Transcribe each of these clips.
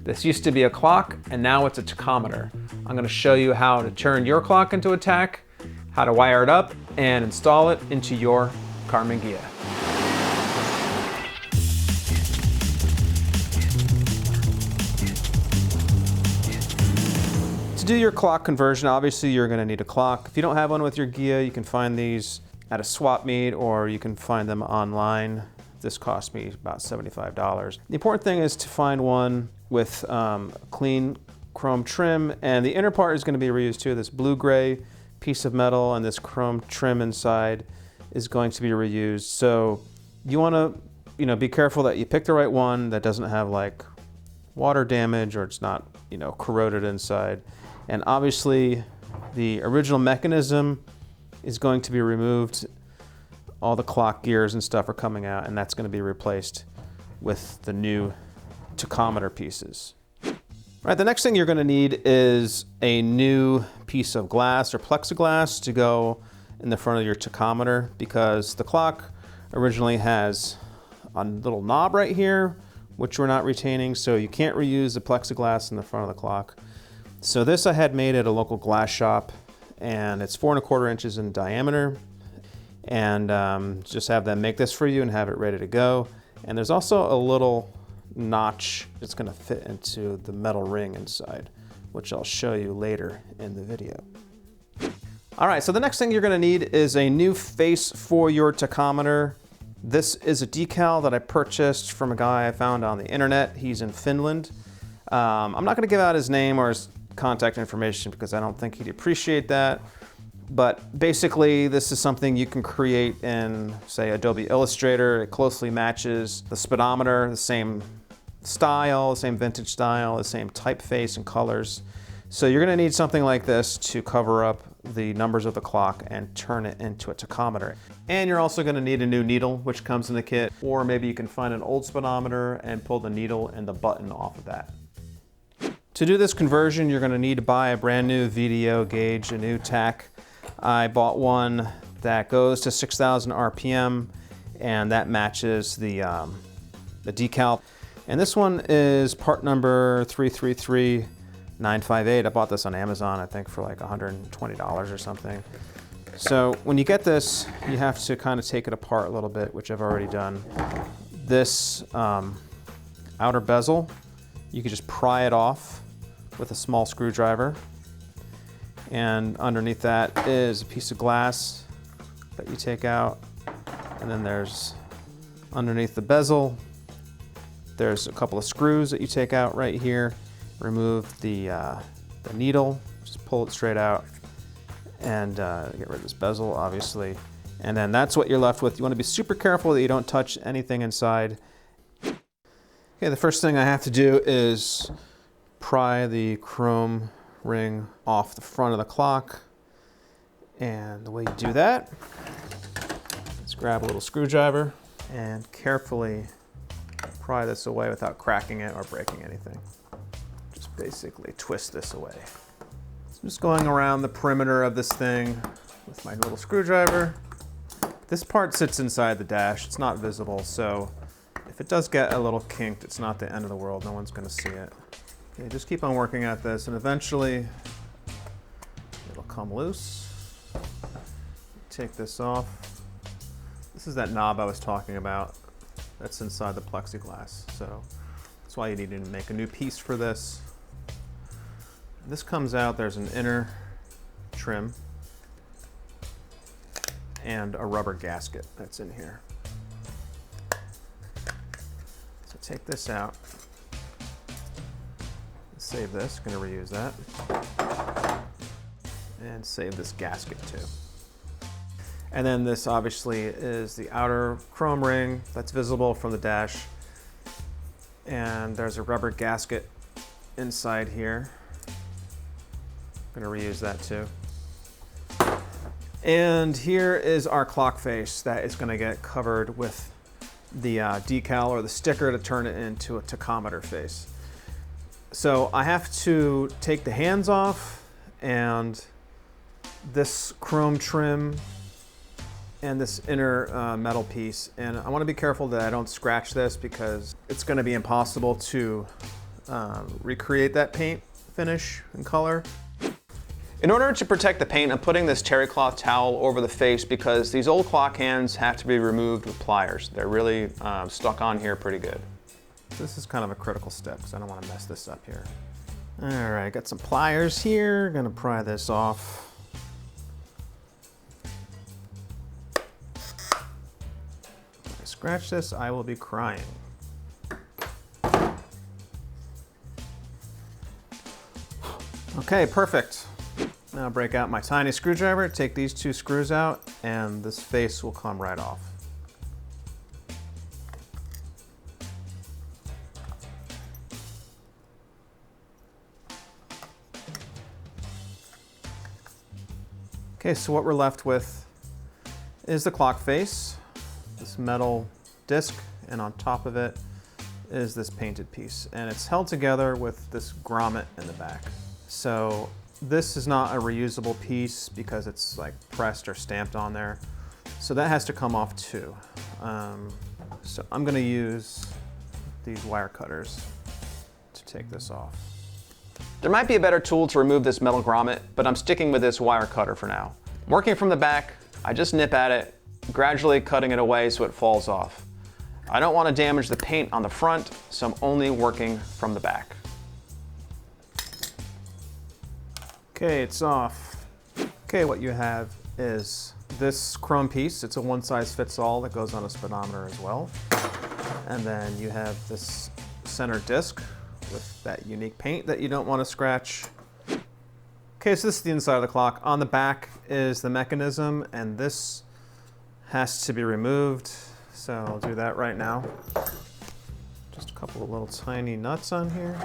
This used to be a clock and now it's a tachometer. I'm going to show you how to turn your clock into a tach, how to wire it up and install it into your Karmann Ghia. To do your clock conversion, obviously you're going to need a clock. If you don't have one with your Ghia, you can find these at a swap meet or you can find them online. This cost me about $75. The important thing is to find one with clean chrome trim, and the inner part is going to be reused too. This blue-gray piece of metal and this chrome trim inside is going to be reused. So you want to, be careful that you pick the right one that doesn't have like water damage or it's not, corroded inside. And obviously the original mechanism is going to be removed. All the clock gears and stuff are coming out, and that's going to be replaced with the new tachometer pieces. All right, the next thing you're going to need is a new piece of glass or plexiglass to go in the front of your tachometer, because the clock originally has a little knob right here, which we're not retaining, so you can't reuse the plexiglass in the front of the clock. So this I had made at a local glass shop, and it's 4¼ inches in diameter. And just have them make this for you and have it ready to go. And there's also a little notch that's going to fit into the metal ring inside, which I'll show you later in the video. All right, so the next thing you're going to need is a new face for your tachometer. This is a decal that I purchased from a guy I found on the internet. He's in Finland. I'm not going to give out his name or his contact information because I don't think he'd appreciate that. But basically, this is something you can create in, say, Adobe Illustrator. It closely matches the speedometer, the same style, the same vintage style, the same typeface and colors. So you're going to need something like this to cover up the numbers of the clock and turn it into a tachometer. And you're also going to need a new needle, which comes in the kit. Or maybe you can find an old speedometer and pull the needle and the button off of that. To do this conversion, you're going to need to buy a brand new VDO gauge, a new tach. I bought one that goes to 6,000 RPM, and that matches the decal. And this one is part number 333958. I bought this on Amazon, I think, for like $120 or something. So when you get this, you have to kind of take it apart a little bit, which I've already done. This outer bezel, you can just pry it off with a small screwdriver. And underneath that is a piece of glass that you take out. And then there's, underneath the bezel, there's a couple of screws that you take out right here. Remove the needle, just pull it straight out, and get rid of this bezel, obviously. And then that's what you're left with. You want to be super careful that you don't touch anything inside. Okay, the first thing I have to do is pry the chrome ring off the front of the clock. And the way you do that is grab a little screwdriver and carefully pry this away without cracking it or breaking anything. Just basically twist this away. So I'm just going around the perimeter of this thing with my little screwdriver. This part sits inside the dash. It's not visible, so if it does get a little kinked, it's not the end of the world. No one's going to see it. Okay, just keep on working at this, and eventually it'll come loose. Take this off. This is that knob I was talking about that's inside the plexiglass, so that's why you need to make a new piece for this. This comes out, there's an inner trim and a rubber gasket that's in here. So take this out. Save this, gonna reuse that. And save this gasket too. And then this obviously is the outer chrome ring that's visible from the dash. And there's a rubber gasket inside here. Gonna reuse that too. And here is our clock face that is gonna get covered with the decal or the sticker to turn it into a tachometer face. So I have to take the hands off, and this chrome trim and this inner metal piece. And I want to be careful that I don't scratch this because it's going to be impossible to recreate that paint finish and color. In order to protect the paint, I'm putting this terry cloth towel over the face because these old clock hands have to be removed with pliers. They're really stuck on here pretty good. This is kind of a critical step because I don't want to mess this up here. All right, got some pliers here. Gonna pry this off. If I scratch this, I will be crying. Okay, perfect. Now break out my tiny screwdriver, take these two screws out, and this face will come right off. Okay, so what we're left with is the clock face, this metal disc, and on top of it is this painted piece. And it's held together with this grommet in the back. So this is not a reusable piece because it's like pressed or stamped on there. So that has to come off too. So I'm gonna use these wire cutters to take this off. There might be a better tool to remove this metal grommet, but I'm sticking with this wire cutter for now. Working from the back, I just nip at it, gradually cutting it away so it falls off. I don't want to damage the paint on the front, so I'm only working from the back. Okay, it's off. Okay, what you have is this chrome piece. It's a one-size-fits-all that goes on a speedometer as well. And then you have this center disc with that unique paint that you don't want to scratch. Okay, so this is the inside of the clock. On the back is the mechanism, and this has to be removed. So I'll do that right now. Just a couple of little tiny nuts on here.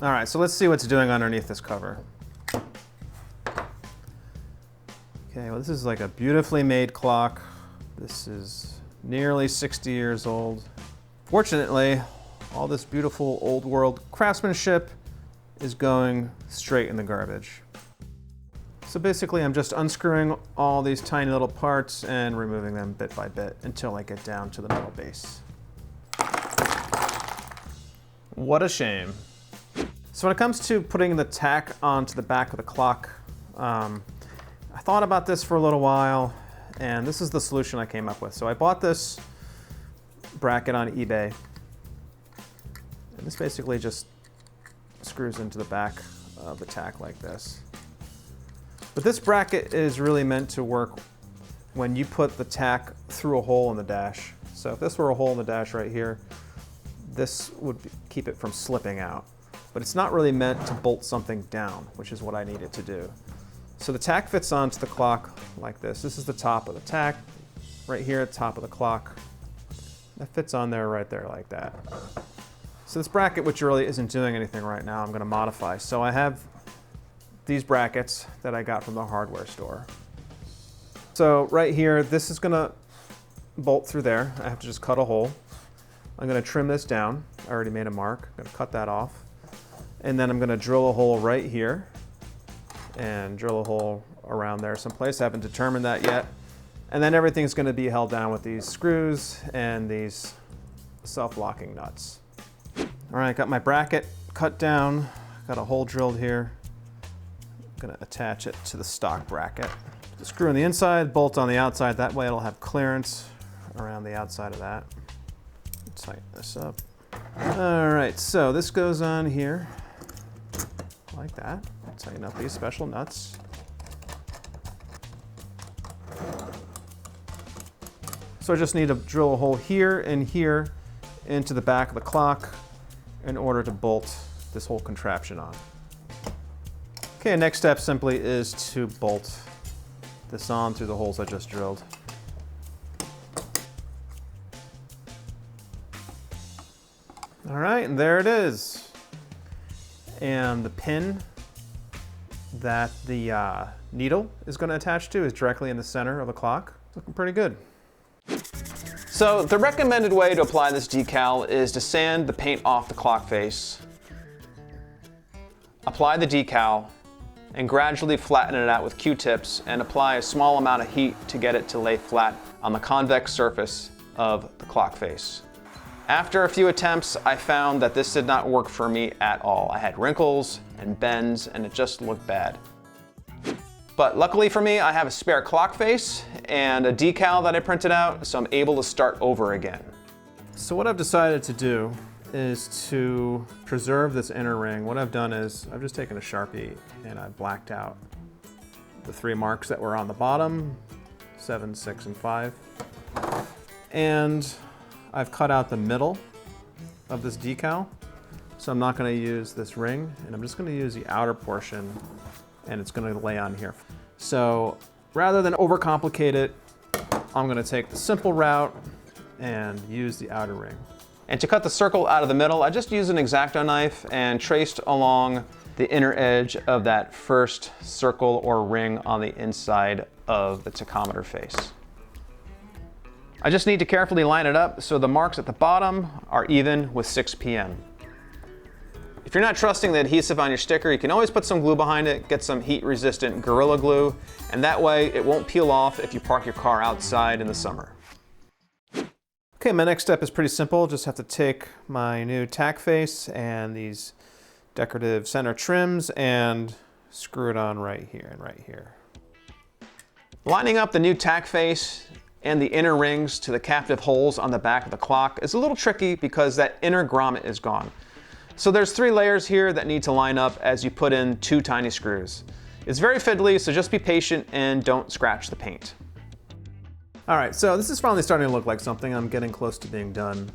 All right, so let's see what's doing underneath this cover. Okay, well, this is like a beautifully made clock. This is nearly 60 years old. Fortunately, all this beautiful old world craftsmanship is going straight in the garbage. So basically, I'm just unscrewing all these tiny little parts and removing them bit by bit until I get down to the metal base. What a shame. So when it comes to putting the tack onto the back of the clock, I thought about this for a little while, and this is the solution I came up with. So I bought this bracket on eBay, and this basically just screws into the back of the tack like this. But this bracket is really meant to work when you put the tack through a hole in the dash. So if this were a hole in the dash right here, this would keep it from slipping out. But it's not really meant to bolt something down, which is what I need it to do. So the tack fits onto the clock like this. This is the top of the tack, right here at the top of the clock. That fits on there right there like that. So this bracket, which really isn't doing anything right now, I'm gonna modify. So I have these brackets that I got from the hardware store. So right here, this is gonna bolt through there. I have to just cut a hole. I'm gonna trim this down. I already made a mark. I'm gonna cut that off. And then I'm gonna drill a hole right here and drill a hole around there someplace. I haven't determined that yet. And then everything's gonna be held down with these screws and these self-locking nuts. All right, got my bracket cut down. Got a hole drilled here. I'm gonna attach it to the stock bracket. The screw on the inside, bolt on the outside. That way it'll have clearance around the outside of that. Tighten this up. All right, so this goes on here like that. Tighten up these special nuts. So I just need to drill a hole here and here into the back of the clock in order to bolt this whole contraption on. Okay, next step simply is to bolt this on through the holes I just drilled. All right, and there it is. And the pin that the needle is going to attach to is directly in the center of the clock. It's looking pretty good. So the recommended way to apply this decal is to sand the paint off the clock face, apply the decal, and gradually flatten it out with Q-tips and apply a small amount of heat to get it to lay flat on the convex surface of the clock face. After a few attempts, I found that this did not work for me at all. I had wrinkles and bends, and it just looked bad. But luckily for me, I have a spare clock face and a decal that I printed out, so I'm able to start over again. So what I've decided to do is to preserve this inner ring. What I've done is I've just taken a Sharpie and I've blacked out the 3 marks that were on the bottom, 7, 6, and 5. And I've cut out the middle of this decal. So I'm not going to use this ring, and I'm just going to use the outer portion, and it's going to lay on here. So rather than overcomplicate it, I'm going to take the simple route and use the outer ring. And to cut the circle out of the middle, I just used an X-Acto knife and traced along the inner edge of that first circle or ring on the inside of the tachometer face. I just need to carefully line it up so the marks at the bottom are even with 6 p.m. If you're not trusting the adhesive on your sticker, you can always put some glue behind it, get some heat-resistant Gorilla Glue, and that way it won't peel off if you park your car outside in the summer. Okay, my next step is pretty simple. Just have to take my new tack face and these decorative center trims and screw it on right here and right here. Lining up the new tack face and the inner rings to the captive holes on the back of the clock is a little tricky because that inner grommet is gone. So there's 3 layers here that need to line up as you put in 2 tiny screws. It's very fiddly, so just be patient and don't scratch the paint. All right, so this is finally starting to look like something. I'm getting close to being done.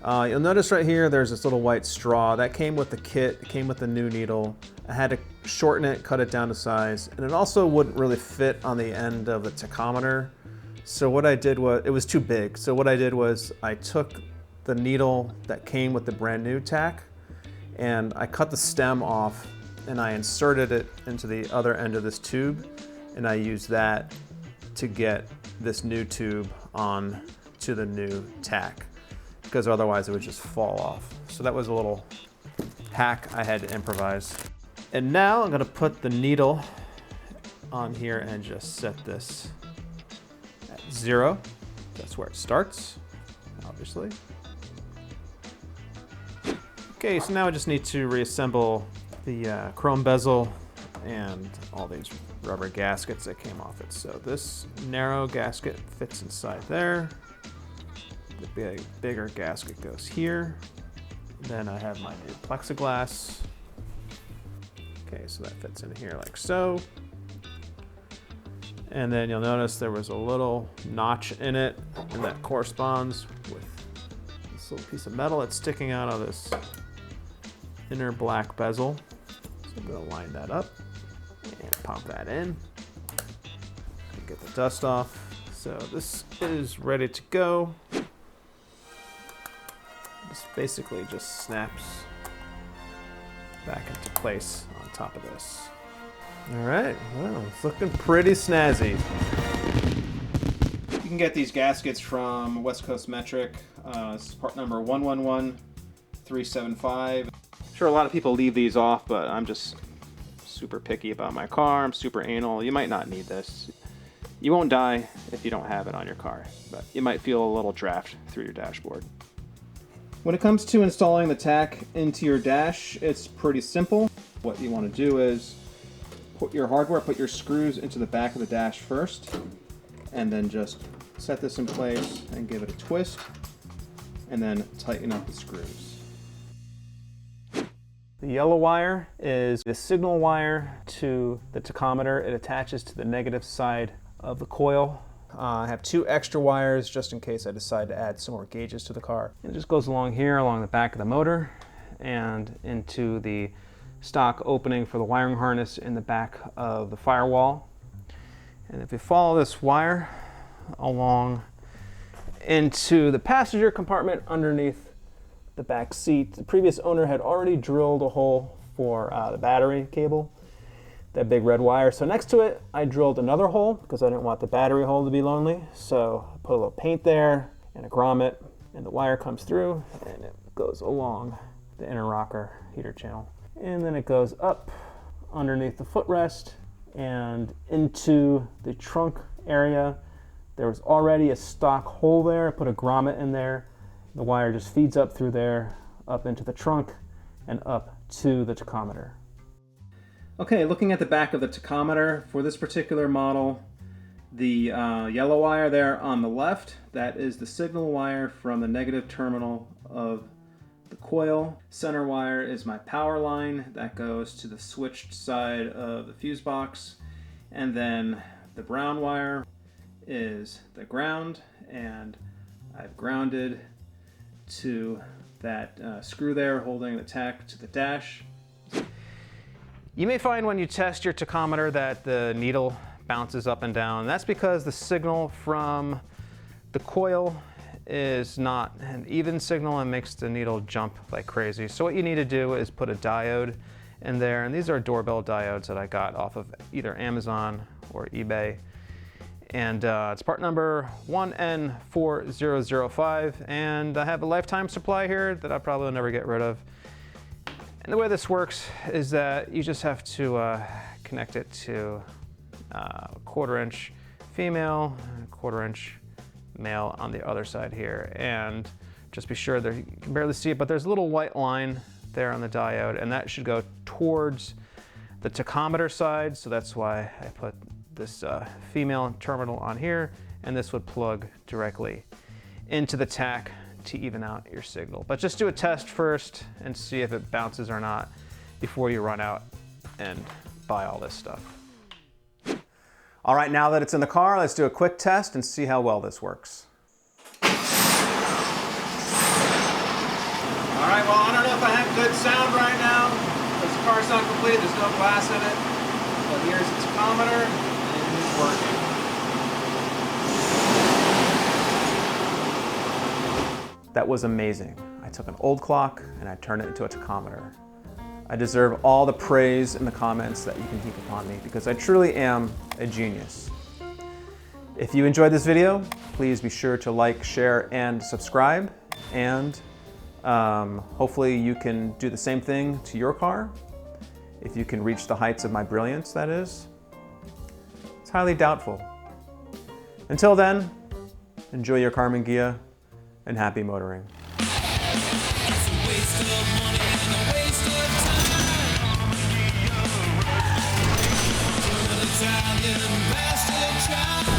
You'll notice right here there's this little white straw. That came with the kit, it came with the new needle. I had to shorten it, cut it down to size, and it also wouldn't really fit on the end of the tachometer. So what I did was, it was too big. So what I did was I took the needle that came with the brand new tack and I cut the stem off and I inserted it into the other end of this tube, and I used that to get this new tube on to the new tack, because otherwise it would just fall off. So that was a little hack I had to improvise. And now I'm gonna put the needle on here and just set this 0. That's where it starts, obviously. Okay, so now I just need to reassemble the chrome bezel and all these rubber gaskets that came off it. So this narrow gasket fits inside there. The bigger gasket goes here. Then I have my new plexiglass. Okay, so that fits in here like so. And then you'll notice there was a little notch in it, and that corresponds with this little piece of metal that's sticking out of this inner black bezel. So I'm gonna line that up and pop that in and get the dust off. So this is ready to go. This basically just snaps back into place on top of this. All right, well, it's looking pretty snazzy. You can get these gaskets from West Coast Metric. This is part number 111375. I'm sure a lot of people leave these off, but I'm just super picky about my car. I'm super anal. You might not need this. You won't die if you don't have it on your car, but you might feel a little draft through your dashboard. When it comes to installing the tack into your dash, it's pretty simple. What you want to do is put your hardware, put your screws into the back of the dash first, and then just set this in place and give it a twist, and then tighten up the screws. The yellow wire is the signal wire to the tachometer. It attaches to the negative side of the coil. I have 2 extra wires just in case I decide to add some more gauges to the car. It just goes along here, along the back of the motor, and into the stock opening for the wiring harness in the back of the firewall. And if you follow this wire along into the passenger compartment underneath the back seat, the previous owner had already drilled a hole for the battery cable, that big red wire. So next to it, I drilled another hole because I didn't want the battery hole to be lonely. So I put a little paint there and a grommet, and the wire comes through and it goes along the inner rocker heater channel. And then it goes up underneath the footrest and into the trunk area. There was already a stock hole there. I put a grommet in there. The wire just feeds up through there, up into the trunk, and up to the tachometer. Okay, looking at the back of the tachometer, for this particular model, the yellow wire there on the left, that is the signal wire from the negative terminal of the coil. Center wire is my power line that goes to the switched side of the fuse box. And then the brown wire is the ground, and I've grounded to that screw there holding the tach to the dash. You may find when you test your tachometer that the needle bounces up and down. That's because the signal from the coil is not an even signal and makes the needle jump like crazy. So what you need to do is put a diode in there, and these are doorbell diodes that I got off of either Amazon or eBay. And it's part number 1N4005, and I have a lifetime supply here that I'll probably never get rid of. And the way this works is that you just have to connect it to a 1/4 inch female and a 1/4 inch male on the other side here. And just be sure that you can barely see it, but there's a little white line there on the diode, and that should go towards the tachometer side. So that's why I put this female terminal on here, and this would plug directly into the tach to even out your signal. But just do a test first and see if it bounces or not before you run out and buy all this stuff. All right, now that it's in the car, let's do a quick test and see how well this works. All right, well, I don't know if I have good sound right now because the car's not complete, there's no glass in it. But here's the tachometer, and it's working. That was amazing. I took an old clock and I turned it into a tachometer. I deserve all the praise in the comments that you can heap upon me because I truly am a genius. If you enjoyed this video, please be sure to like, share, and subscribe. And hopefully you can do the same thing to your car. If you can reach the heights of my brilliance, that is. It's highly doubtful. Until then, enjoy your Karmann Ghia and happy motoring. Italian bastard child.